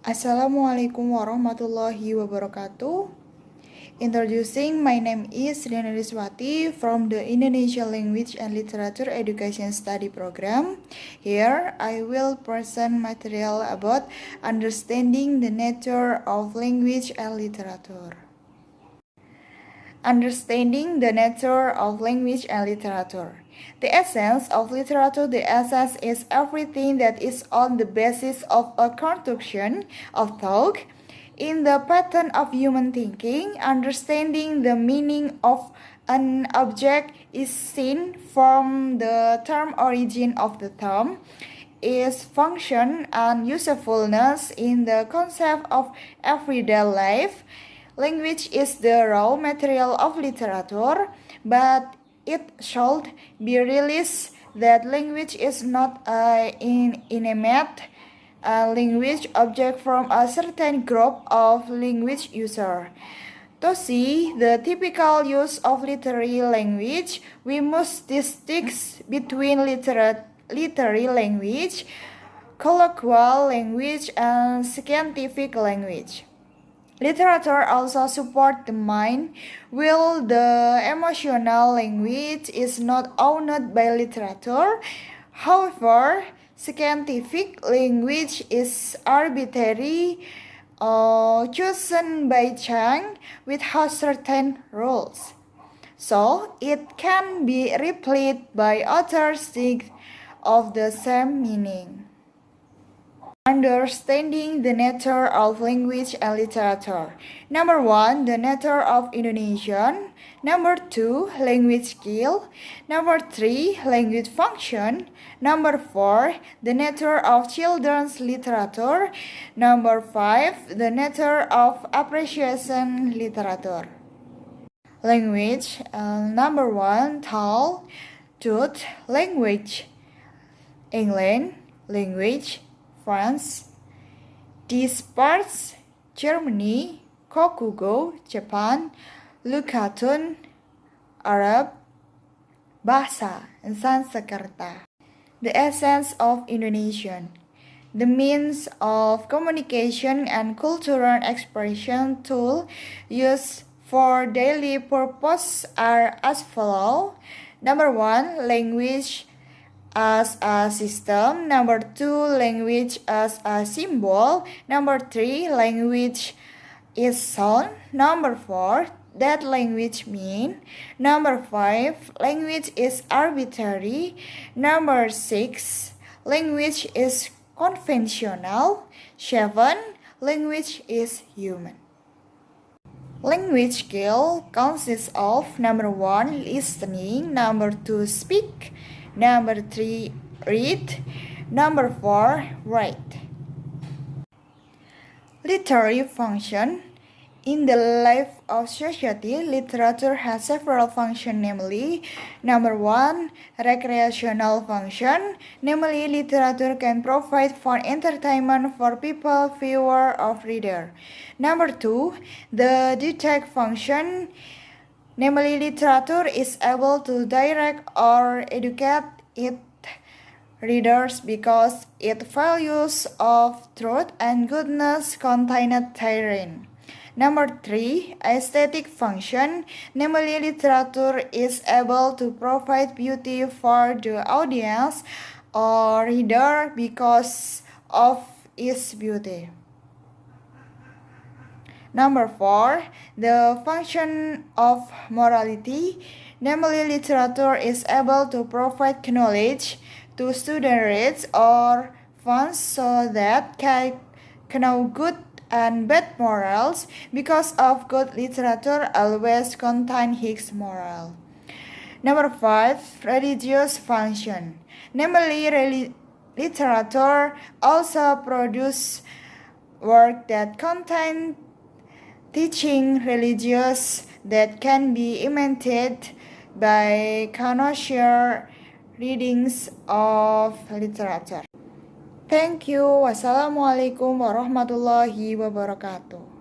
Assalamualaikum warahmatullahi wabarakatuh. Introducing, my name is Rianiswati from the Indonesian Language and Literature Education Study Program. Here, I will present material about understanding the nature of language and literature. Understanding the nature of language and literature. The essence of literature, the essence is everything that is on the basis of a construction of thought in the pattern of human thinking. Understanding the meaning of an object is seen from the term origin of the term, its function and usefulness in the concept of everyday life. Language is the raw material of literature, but it should be realized that language is not an inanimate language object from a certain group of language users. To see the typical use of literary language, we must distinguish between literary language, colloquial language, and scientific language. Literature also supports the mind, while the emotional language is not owned by literature. However, scientific language is arbitrary, chosen by chance without certain rules. So, it can be replied by authors of the same meaning. Understanding the nature of language and literature. Number 1, the nature of Indonesian. Number 2, language skill. Number 3, language function. Number 4, the nature of children's literature. Number 5, the nature of appreciation literature. Language. Number 1, tall, tooth, language. England, language. France, Disparts, Germany, Kokugo, Japan, Lukatun, Arab, Bahasa, and Sanskerta. The essence of Indonesian. The means of communication and cultural expression tool used for daily purpose are as follows. Number 1, language as a system. Number 2, language as a symbol. Number 3, language is sound. Number 4, that language mean. Number 5, language is arbitrary. Number 6, language is conventional. 7, language is human. Language skill consists of number 1, listening. Number 2, speak. Number 3, read. Number 4, write. Literary function. In the life of society, literature has several functions, namely, number 1, recreational function. Namely, literature can provide for entertainment for people, viewer, or reader. Number 2, the didactic function. Namely, literature is able to direct or educate its readers because its values of truth and goodness contained therein. Number 3, aesthetic function. Namely, literature is able to provide beauty for the audience or reader because of its beauty. Number 4, the function of morality. Namely, literature is able to provide knowledge to students or fans so that can know good and bad morals because of good literature always contains his moral. Number 5, religious function. Namely, literature also produces work that contain teaching religious that can be imitated by connoisseur readings of literature. Thank you. Wassalamualaikum warahmatullahi wabarakatuh.